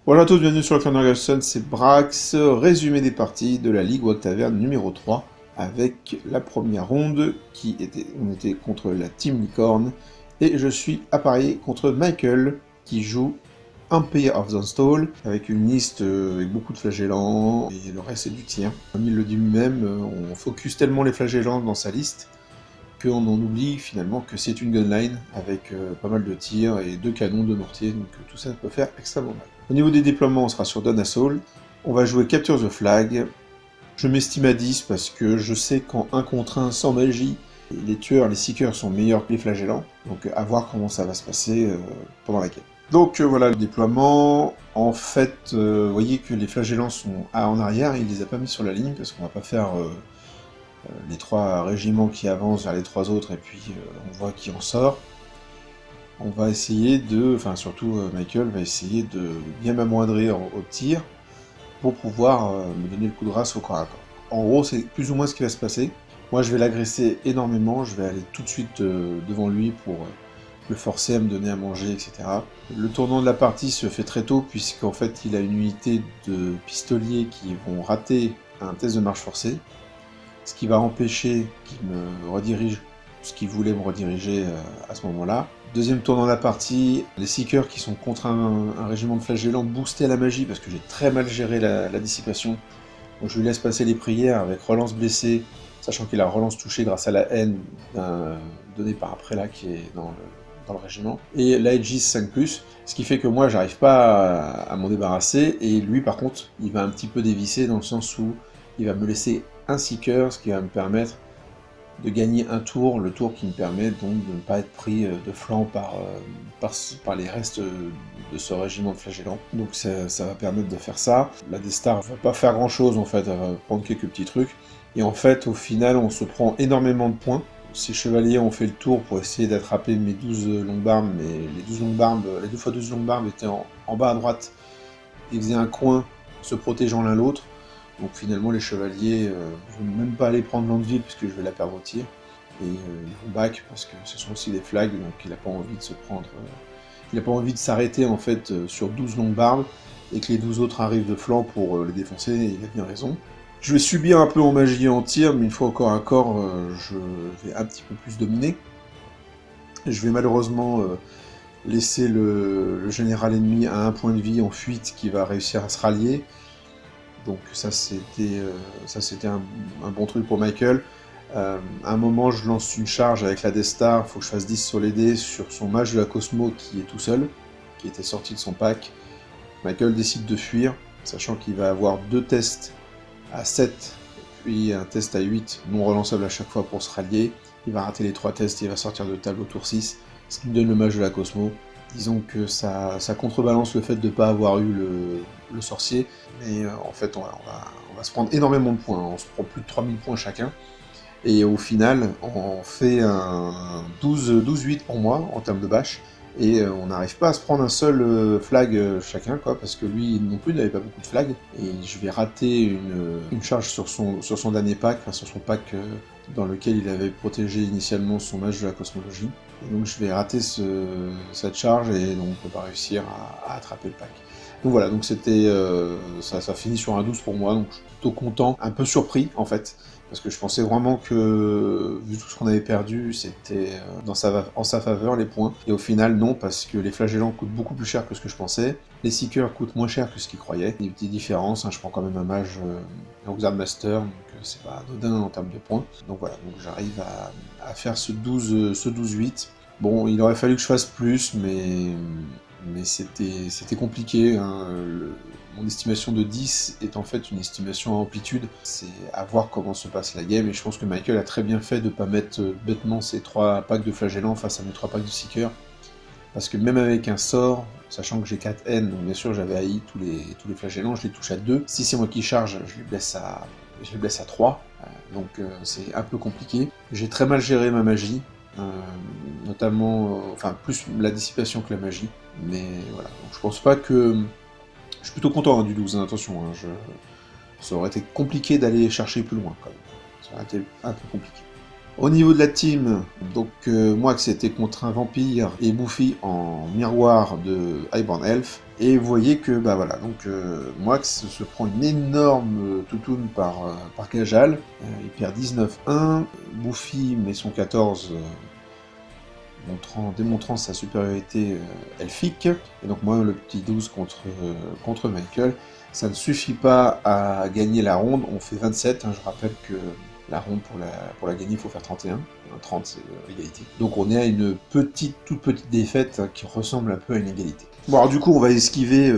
Bonjour à tous, bienvenue sur le Flamme c'est Brax, résumé des parties de la Ligue WoW Taverne numéro 3, avec la première ronde, on était contre la Team Licorne, et je suis appareillé contre Michael, qui joue Empire of Dawnstall, avec une liste avec beaucoup de flagellants, et le reste c'est du tir. Comme il le dit lui-même, on focus tellement les flagellants dans sa liste, qu'on en oublie finalement que c'est une gunline avec pas mal de tirs et 2 canons, 2 mortiers, donc tout ça peut faire extrêmement mal. Au niveau des déploiements, on sera sur Dawn Assault. On va jouer Capture the Flag. Je m'estime à 10 parce que je sais qu'en 1 contre 1 sans magie, les tueurs, les seekers sont meilleurs que les flagellants, donc à voir comment ça va se passer pendant la quête. Donc voilà le déploiement. En fait, vous voyez que les flagellants sont en arrière, il les a pas mis sur la ligne parce qu'on va pas faire les 3 régiments qui avancent vers les 3 autres et puis on voit qui en sort. On va essayer de, enfin surtout Michael va essayer de bien m'amoindrir au tir pour pouvoir me donner le coup de grâce au corps à corps. En gros, c'est plus ou moins ce qui va se passer. Moi, je vais l'agresser énormément, je vais aller tout de suite devant lui pour le forcer à me donner à manger, etc. Le tournant de la partie se fait très tôt, puisqu'en fait, il a une unité de pistoliers qui vont rater un test de marche forcée, ce qui va empêcher qu'il me redirige ce qu'il voulait me rediriger à ce moment-là. Deuxième tournant de la partie, les Seekers qui sont contre un régiment de flagellants boostés à la magie, parce que j'ai très mal géré la dissipation. Donc je lui laisse passer les prières avec relance blessée, sachant qu'il a relance touchée grâce à la haine donnée par après là qui est dans le régiment. Et l'Aegis 5+, ce qui fait que moi j'arrive pas à m'en débarrasser, et lui par contre il va un petit peu dévisser dans le sens où il va me laisser un Seeker, ce qui va me permettre de gagner un tour, le tour qui me permet donc de ne pas être pris de flanc par les restes de ce régiment de flagellants. Donc ça va permettre de faire ça. La Destar va pas faire grand chose en fait, elle va prendre quelques petits trucs. Et en fait, au final, on se prend énormément de points. Ces chevaliers ont fait le tour pour essayer d'attraper mes 12 longues barbes, mais les 12 longues barbes, les 2 fois 12 longues barbes étaient en bas à droite. Ils faisaient un coin, se protégeant l'un l'autre. Donc finalement les chevaliers, je ne vais même pas aller prendre Landeville puisque je vais la perdre au tir. Et ils vont back parce que ce sont aussi des flags, donc il n'a pas envie de se prendre... il n'a pas envie de s'arrêter en fait sur 12 longues barbes et que les 12 autres arrivent de flanc pour les défoncer, et il a bien raison. Je vais subir un peu en magie et en tir, mais une fois encore à corps, je vais un petit peu plus dominer. Je vais malheureusement laisser le général ennemi à 1 point de vie en fuite qui va réussir à se rallier. Donc ça c'était un bon truc pour Michael. À un moment je lance une charge avec la Destar, il faut que je fasse 10 sur les dés sur son mage de la Cosmo qui est tout seul, qui était sorti de son pack. Michael décide de fuir, sachant qu'il va avoir 2 tests à 7, puis un test à 8, non relançable à chaque fois pour se rallier. Il va rater les 3 tests et il va sortir de table au tour 6, ce qui me donne le mage de la Cosmo. Disons que ça contrebalance le fait de ne pas avoir eu le sorcier, mais en fait on va se prendre énormément de points, on se prend plus de 3000 points chacun, et au final on fait un 12-8 pour moi en termes de bâche, et on n'arrive pas à se prendre un seul flag chacun, quoi, parce que lui non plus n'avait pas beaucoup de flags, et je vais rater une charge sur son dernier pack, enfin sur son pack dans lequel il avait protégé initialement son mage de la cosmologie. Et donc je vais rater cette charge et donc on peut pas réussir à attraper le pack. Donc voilà, donc c'était ça finit sur un 12 pour moi, donc je suis plutôt content, un peu surpris en fait, parce que je pensais vraiment que, vu tout ce qu'on avait perdu, c'était en sa faveur les points, et au final non, parce que les flagellants coûtent beaucoup plus cher que ce que je pensais, les seekers coûtent moins cher que ce qu'ils croyaient, des petites différences, hein, je prends quand même un mage Wizard Master, donc c'est pas anodin en termes de points, donc voilà, donc j'arrive à faire ce 12-8, bon, il aurait fallu que je fasse plus, mais c'était compliqué, hein. Mon estimation de 10 est en fait une estimation à amplitude, c'est à voir comment se passe la game, et je pense que Michael a très bien fait de pas mettre bêtement ses 3 packs de flagellants face à mes 3 packs de seeker, parce que même avec un sort, sachant que j'ai 4 N, donc bien sûr j'avais haï tous les flagellants, je les touche à 2, si c'est moi qui charge, je les blesse à 3, donc c'est un peu compliqué. J'ai très mal géré ma magie, notamment, enfin plus la dissipation que la magie, mais voilà, donc je pense pas que... Je suis plutôt content du 12, hein, attention, hein, ça aurait été compliqué d'aller chercher plus loin quand même, ça aurait été un peu compliqué. Au niveau de la team, donc moi que c'était contre un vampire et Buffy en miroir de Highborn Elf. Et vous voyez que bah voilà, donc Moax se prend une énorme toutoune par Kajal. Il perd 19-1. Buffy met son 14 démontrant sa supériorité elfique. Et donc moi le petit 12 contre Michael. Ça ne suffit pas à gagner la ronde, on fait 27, je rappelle que la ronde pour la gagner il faut faire 31, 30 c'est l'égalité. Donc on est à une toute petite défaite qui ressemble un peu à une égalité. Bon alors du coup on va esquiver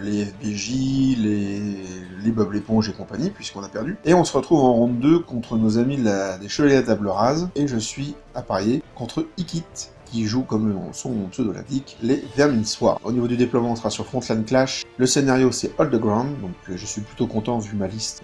les FBJ, les Bob l'éponge et compagnie, puisqu'on a perdu. Et on se retrouve en ronde 2 contre nos amis des Chevaliers à table rase, et je suis à parier contre Ikit, qui joue, comme son pseudo l'indique, les Verminswar. Au niveau du déploiement, on sera sur Frontline Clash. Le scénario, c'est Hold the Ground, donc je suis plutôt content vu ma liste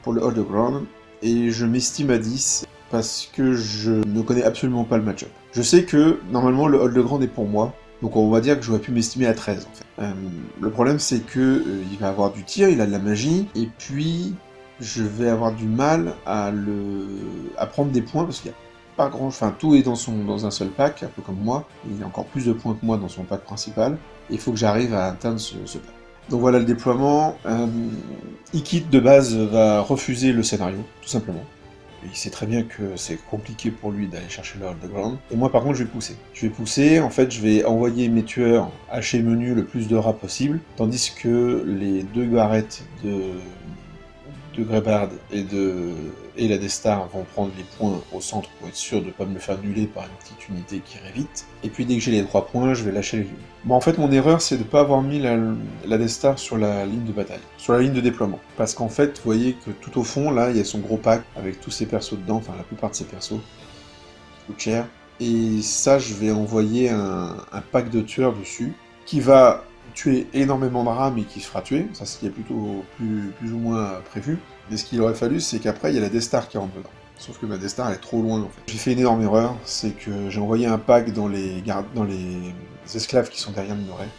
pour le Hold the Ground. Et je m'estime à 10 parce que je ne connais absolument pas le match-up. Je sais que, normalement, le Hold the Ground est pour moi, donc on va dire que j'aurais pu m'estimer à 13, en fait. Le problème, c'est que il va avoir du tir, il a de la magie, et puis je vais avoir du mal à prendre des points, parce qu'il y a pas grand, enfin tout est dans un seul pack, un peu comme moi. Il y a encore plus de points que moi dans son pack principal. Et il faut que j'arrive à atteindre ce pack. Donc voilà le déploiement. Ikit de base va refuser le scénario, tout simplement. Il sait très bien que c'est compliqué pour lui d'aller chercher le Hold the Ground. Et moi par contre je vais pousser. Je vais pousser, en fait je vais envoyer mes tueurs hacher menu le plus de rats possible, tandis que les deux barrettes de Greybard et la Destar vont prendre les points au centre pour être sûr de ne pas me le faire nuller par une petite unité qui irait vite. Et puis dès que j'ai les 3 points, je vais lâcher les lunes. Bon en fait mon erreur c'est de ne pas avoir mis la Destar sur la ligne de bataille, sur la ligne de déploiement. Parce qu'en fait, vous voyez que tout au fond, là, il y a son gros pack avec tous ses persos dedans, enfin la plupart de ses persos, qui coûtent cher. Et ça, je vais envoyer un pack de tueurs dessus, qui va tuer énormément de rats, mais qui se fera tuer. Ça, c'est plutôt plus ou moins prévu. Mais ce qu'il aurait fallu, c'est qu'après, il y a la Destar qui rentre dedans. Sauf que ma Destar, elle est trop loin, en fait. J'ai fait une énorme erreur, c'est que j'ai envoyé un pack dans les esclaves qui sont derrière le muret.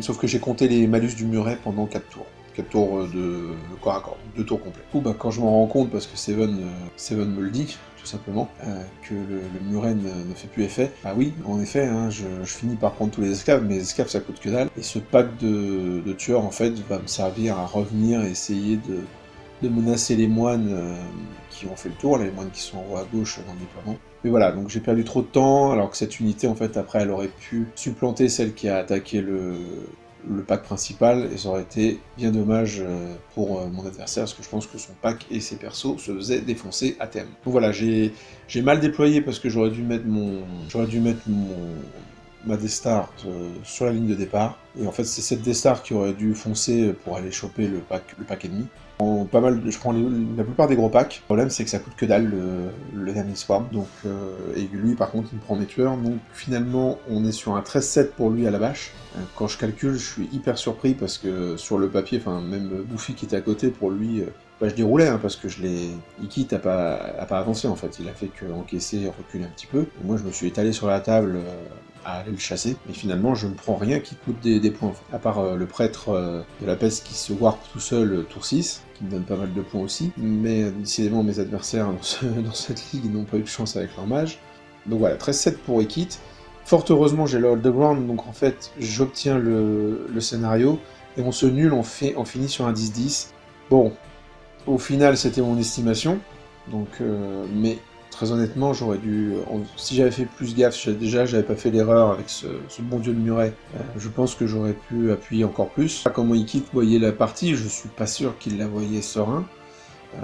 Sauf que j'ai compté les malus du muret pendant 4 tours. 4 tours de corps à corps, 2 tours complets. Du coup, quand je m'en rends compte, parce que Seven me le dit, tout simplement, que le muret ne fait plus effet, bah oui, en effet, je finis par prendre tous les esclaves, mais les esclaves ça coûte que dalle, et ce pack de tueurs, en fait, va me servir à revenir et essayer de menacer les moines qui ont fait le tour, les moines qui sont en haut à gauche dans le déploiement. Mais voilà, donc j'ai perdu trop de temps, alors que cette unité, en fait, après, elle aurait pu supplanter celle qui a attaqué le pack principal, et ça aurait été bien dommage pour mon adversaire, parce que je pense que son pack et ses persos se faisaient défoncer à terme. Donc voilà, j'ai mal déployé parce que j'aurais dû mettre ma Destar sur la ligne de départ, et en fait c'est cette Destar qui aurait dû foncer pour aller choper le pack ennemi. Je prends la plupart des gros packs. Le problème c'est que ça coûte que dalle le Verminswarm, donc et lui par contre il me prend mes tueurs, donc finalement on est sur un 13-7 pour lui à la bâche. Quand je calcule, je suis hyper surpris parce que sur le papier, enfin même Buffy qui était à côté, pour lui, je déroulais parce que Ikit a pas avancé en fait, il a fait que encaisser, reculer un petit peu. Et moi je me suis étalé sur la table à aller le chasser, mais finalement je ne prends rien qui coûte des points, en fait. À part le prêtre de la peste qui se warp tout seul tour 6, qui me donne pas mal de points aussi, mais décidément mes adversaires dans cette ligue n'ont pas eu de chance avec leur mage. Donc voilà, 13-7 pour Ikit. Fort heureusement j'ai le Hold the Ground, donc en fait j'obtiens le scénario, et on se nul, on finit sur un 10-10. Bon, au final c'était mon estimation, donc mais très honnêtement, j'aurais dû... si j'avais fait plus gaffe, j'avais pas fait l'erreur avec ce bon dieu de muret, je pense que j'aurais pu appuyer encore plus. Comment Ikit voyait la partie, je suis pas sûr qu'il la voyait serein.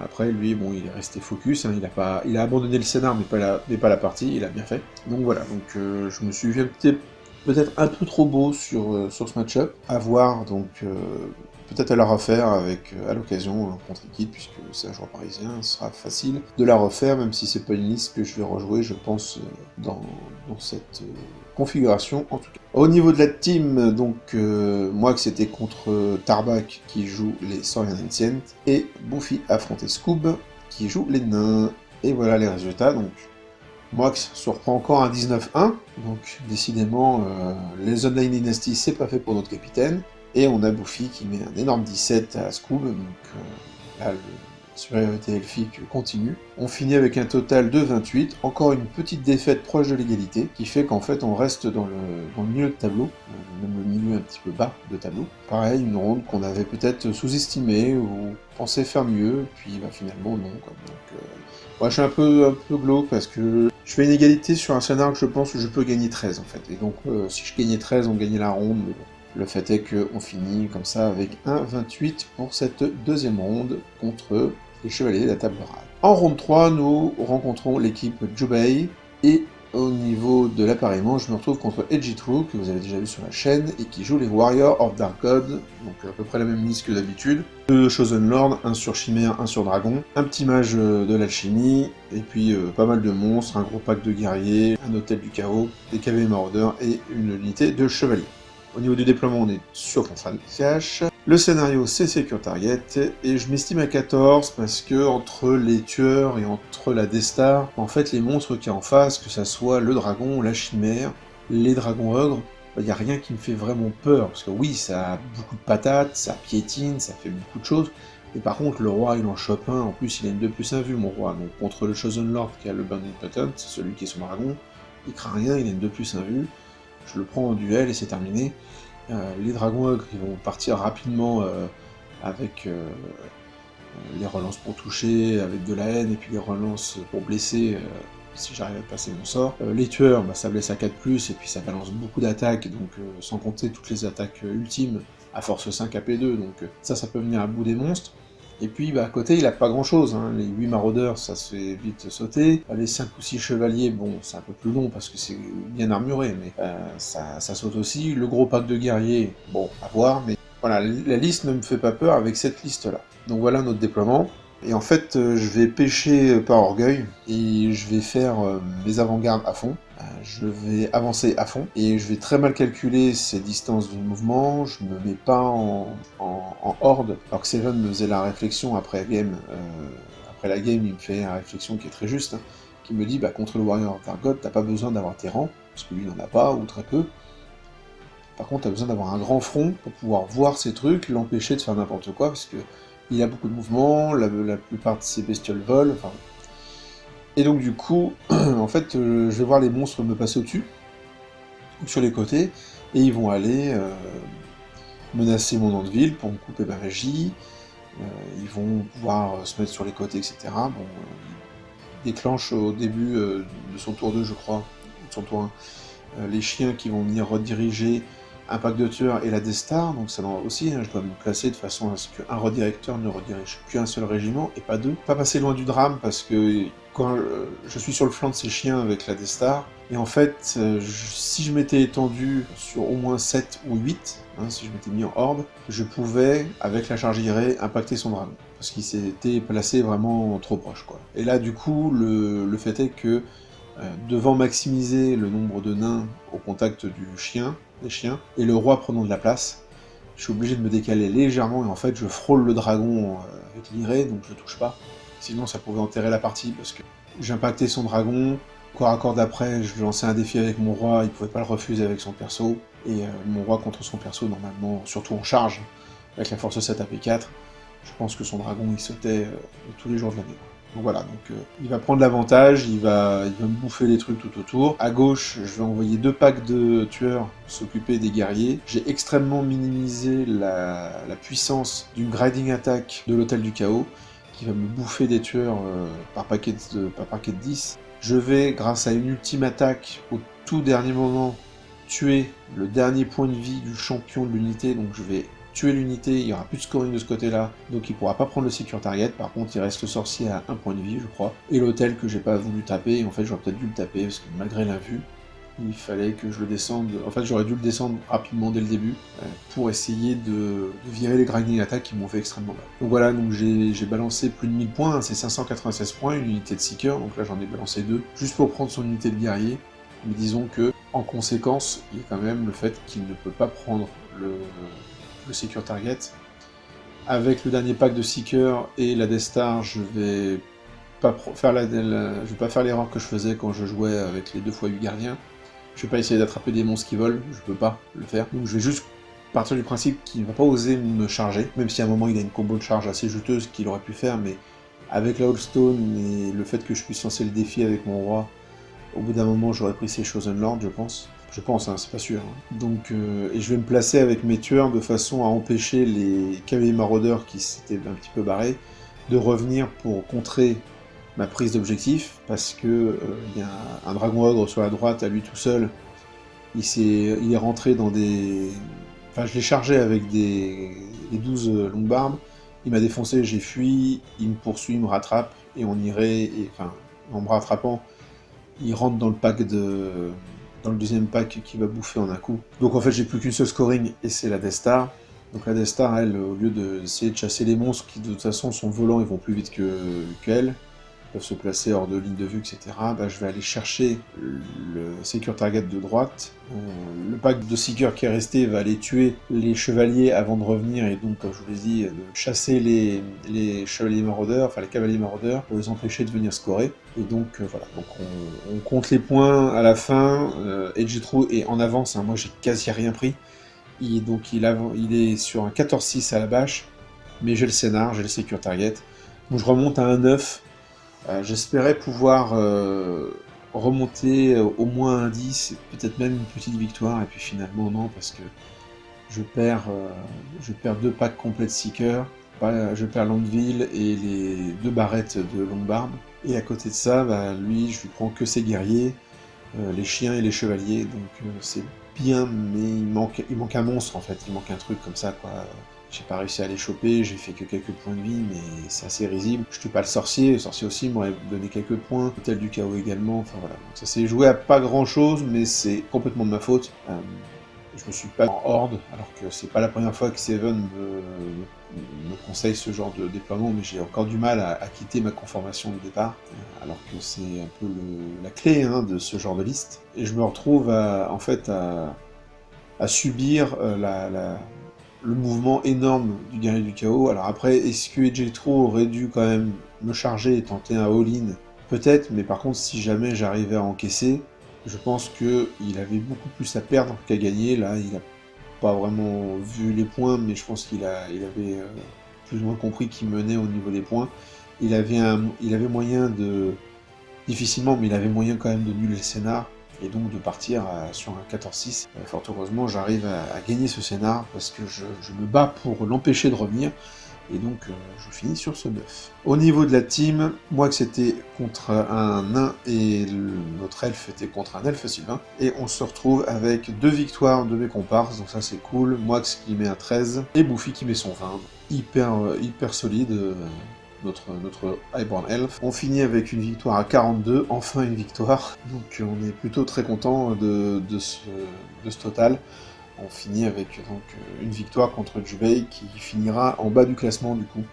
Après, lui, bon, il est resté focus, il a abandonné le scénar, mais pas la partie, il a bien fait. Donc voilà, je me suis fait peut-être un peu trop beau sur ce match-up. À voir, donc peut-être à la refaire à l'occasion contre Ikit, puisque c'est un joueur parisien, ce sera facile de la refaire, même si c'est pas une liste que je vais rejouer, je pense, dans cette configuration en tout cas. Au niveau de la team, donc moi que c'était contre Tarbac qui joue les Saurian Ancient, et Buffy affrontait Scoob qui joue les nains. Et voilà les résultats, donc Mox surprend encore un 19-1, donc décidément les Online Dynasty c'est pas fait pour notre capitaine, et on a Buffy qui met un énorme 17 à Scoob, donc là supériorité elfique continue. On finit avec un total de 28, encore une petite défaite proche de l'égalité, qui fait qu'en fait on reste dans le milieu de tableau, même le milieu un petit peu bas de tableau. Pareil, une ronde qu'on avait peut-être sous-estimée, ou pensait faire mieux, puis finalement non, quoi. Donc, moi je suis un peu glauque, parce que je fais une égalité sur un scénario que je pense que je peux gagner 13 en fait, et donc si je gagnais 13, on gagnait la ronde, mais bon. Le fait est qu'on finit comme ça avec 1,28 pour cette deuxième ronde contre les Chevaliers de la Table Rase. En ronde 3, nous rencontrons l'équipe Jubei, et au niveau de l'appareillement, je me retrouve contre Edgy-True, que vous avez déjà vu sur la chaîne, et qui joue les Warriors of Dark God, donc à peu près la même liste que d'habitude. 2 Chosen Lord, 1 sur Chimère, 1 sur Dragon, un petit mage de l'alchimie, et puis pas mal de monstres, un gros pack de guerriers, un hôtel du chaos, des cavaliers maraudeurs et une unité de chevaliers. Au niveau du déploiement, on est sur Contrat de Cash. Le scénario, c'est Secure Target, et je m'estime à 14 parce que entre les tueurs et entre la Death-Star, en fait, les monstres qu'il y a en face, que ça soit le dragon, la chimère, les dragons ogres, il n'y a rien qui me fait vraiment peur, parce que oui, ça a beaucoup de patates, ça piétine, ça fait beaucoup de choses, et par contre, le roi, il en chope un, en plus, il a une 2+1 vue, mon roi, donc contre le Chosen Lord qui a le Burning Pattern, c'est celui qui est son dragon, il craint rien, il a une 2+1 vue, je le prends en duel et c'est terminé. Les dragons ogres, ils vont partir rapidement avec les relances pour toucher, avec de la haine, et puis les relances pour blesser, si j'arrive à passer mon sort. Les tueurs, ça blesse à 4+, et puis ça balance beaucoup d'attaques, donc sans compter toutes les attaques ultimes, à force 5 AP2, donc ça peut venir à bout des monstres. Et puis à côté, il a pas grand chose, hein. Les 8 maraudeurs, ça se fait vite sauter. Les 5 ou 6 chevaliers, bon, c'est un peu plus long parce que c'est bien armuré, mais ça saute aussi. Le gros pack de guerriers, bon, à voir, mais voilà, la liste ne me fait pas peur avec cette liste-là. Donc voilà notre déploiement. Et en fait, je vais pêcher par orgueil, et je vais faire mes avant-gardes à fond. Je vais avancer à fond, et je vais très mal calculer ces distances de mouvement, je me mets pas en horde, alors que Seven me faisait la réflexion après la game, il me fait la réflexion qui est très juste, hein, qui me dit, contre le Warrior of Dark God, t'as pas besoin d'avoir tes rangs, parce que lui n'en a pas, ou très peu. Par contre, t'as besoin d'avoir un grand front pour pouvoir voir ces trucs, l'empêcher de faire n'importe quoi, parce que il a beaucoup de mouvements, la plupart de ses bestioles volent, enfin... Et donc du coup, en fait, je vais voir les monstres me passer au-dessus, ou sur les côtés, et ils vont aller menacer mon nom de ville pour me couper ma magie, ils vont pouvoir se mettre sur les côtés, etc. Bon, il déclenche au début de son tour 2, je crois, de son tour 1, les chiens qui vont venir rediriger un pack de tueurs et la Death-Star, donc ça aussi, je dois me placer de façon à ce qu'un redirecteur ne redirige qu'un seul régiment, et pas deux. Pas passer loin du drame, parce que quand je suis sur le flanc de ces chiens avec la Death-Star, et en fait, si je m'étais étendu sur au moins 7 ou 8, si je m'étais mis en horde, je pouvais, avec la charge irée, impacter son dragon, parce qu'il s'était placé vraiment trop proche, quoi. Et là, du coup, le fait est que, devant maximiser le nombre de nains au contact des chiens, et le roi prenant de la place, je suis obligé de me décaler légèrement, et en fait je frôle le dragon avec l'irée, donc je le touche pas. Sinon ça pouvait enterrer la partie, parce que j'impactais son dragon, corps à corps d'après, je lançais un défi avec mon roi, il pouvait pas le refuser avec son perso, et mon roi contre son perso, normalement, surtout en charge, avec la force 7 AP4, je pense que son dragon il sautait tous les jours de l'année. Donc voilà, il va prendre l'avantage, il va me bouffer les trucs tout autour. À gauche, je vais envoyer 2 packs de tueurs s'occuper des guerriers. J'ai extrêmement minimisé la puissance d'une grinding attack de l'hôtel du chaos, qui va me bouffer des tueurs par paquet de 10. Je vais, grâce à une ultime attaque, au tout dernier moment, tuer le dernier point de vie du champion de l'unité, donc je vais tuer l'unité, il n'y aura plus de scoring de ce côté-là, donc il pourra pas prendre le secure target, par contre il reste le sorcier à 1 point de vie, je crois, et l'hôtel que j'ai pas voulu taper, et en fait j'aurais peut-être dû le taper, parce que malgré l'invue, il fallait que je le descende, en fait j'aurais dû le descendre rapidement dès le début, pour essayer de virer les grinding attaques qui m'ont fait extrêmement mal. Donc voilà, donc j'ai balancé plus de 1000 points, hein, c'est 596 points, une unité de seeker, donc là j'en ai balancé 2, juste pour prendre son unité de guerrier, mais disons que, en conséquence, il y a quand même le fait qu'il ne peut pas prendre le secure target. Avec le dernier pack de Seeker et la Death Star, je vais pas faire l'erreur que je faisais quand je jouais avec les 2x8 gardiens. Je vais pas essayer d'attraper des monstres qui volent, je peux pas le faire. Donc je vais juste partir du principe qu'il ne va pas oser me charger, même si à un moment il a une combo de charge assez juteuse qu'il aurait pu faire, mais Avec la Holstone et le fait que je puisse lancer le défi avec mon roi, au bout d'un moment j'aurais pris ces Chosen Lords, je pense. Je pense, hein, c'est pas sûr. Hein. Donc, et je vais me placer avec mes tueurs de façon à empêcher les cavaliers maraudeurs qui s'étaient un petit peu barrés de revenir pour contrer ma prise d'objectif, parce que il y a un dragon ogre sur la droite à lui tout seul. Il est rentré dans des... Enfin, je l'ai chargé avec des 12 longues barbes. Il m'a défoncé, j'ai fui, il me poursuit, il me rattrape, et on irait... Enfin, en me rattrapant, il rentre dans le pack de... dans le deuxième pack qui va bouffer en un coup. Donc en fait, j'ai plus qu'une seule scoring, et c'est la Death Star. Donc la Death Star, elle, au lieu d'essayer de chasser les monstres qui de toute façon sont volants, ils vont plus vite qu'elle, peuvent se placer hors de ligne de vue, etc. Bah, je vais aller chercher le Secure Target de droite. Le pack de Seeker qui est resté va aller tuer les chevaliers avant de revenir, et donc, comme je vous l'ai dit, de chasser les chevaliers maraudeurs, enfin les cavaliers maraudeurs, pour les empêcher de venir scorer. Et donc voilà, donc on compte les points à la fin. Edgetrue est en avance, hein. Moi j'ai quasi rien pris. Il est sur un 14-6 à la bâche, mais j'ai le scénar, j'ai le Secure Target. Donc je remonte à un 9. J'espérais pouvoir remonter au moins un 10, peut-être même une petite victoire, et puis finalement non, parce que je perds 2 packs complets de Seeker, je perds Landville et les 2 barrettes de Longbarbe, et à côté de ça, bah, lui, je lui prends que ses guerriers, les chiens et les chevaliers, donc c'est bien, mais il manque un monstre en fait, il manque un truc comme ça, quoi. J'ai pas réussi à les choper, j'ai fait que quelques points de vie, mais c'est assez risible. Je tue pas le sorcier aussi m'aurait donné quelques points, Hôtel du Chaos également, enfin voilà. Donc ça s'est joué à pas grand chose, mais c'est complètement de ma faute. Je me suis pas en horde, alors que c'est pas la première fois que Seven me conseille ce genre de déploiement, mais j'ai encore du mal à quitter ma conformation de départ, alors que c'est un peu la clé, hein, de ce genre de liste. Et je me retrouve à subir le mouvement énorme du guerrier du chaos. Alors après, est-ce que Edgetrue aurait dû quand même me charger et tenter un all-in? Peut-être, mais par contre, si jamais j'arrivais à encaisser, je pense qu'il avait beaucoup plus à perdre qu'à gagner. Là, il n'a pas vraiment vu les points, mais je pense qu'il avait plus ou moins compris qu'il menait au niveau des points. Il avait moyen de... Difficilement, mais il avait moyen quand même de nuller le scénar, et donc de partir sur un 14-6. Fort heureusement, j'arrive à gagner ce scénar, parce que je me bats pour l'empêcher de revenir, et donc je finis sur ce 9. Au niveau de la team, moi que c'était contre un nain, et notre elfe était contre un elfe sylvain, et on se retrouve avec 2 victoires de mes comparses, donc ça c'est cool. Moix qui met un 13, et Bouffi qui met son 20. Hyper solide. Notre Highborn Elf. On finit avec une victoire à 42, enfin une victoire. Donc on est plutôt très content de ce total. On finit avec donc une victoire contre Jubei qui finira en bas du classement du coup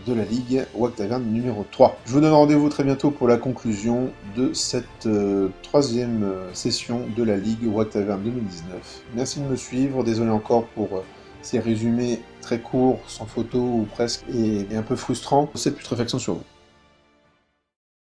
de la Ligue WAC Taverne numéro 3. Je vous donne rendez-vous très bientôt pour la conclusion de cette 3e session de la Ligue WAC Taverne 2019. Merci de me suivre, désolé encore pour ces résumés très courts, sans photo ou presque, et un peu frustrants. Cette putréfaction sur vous.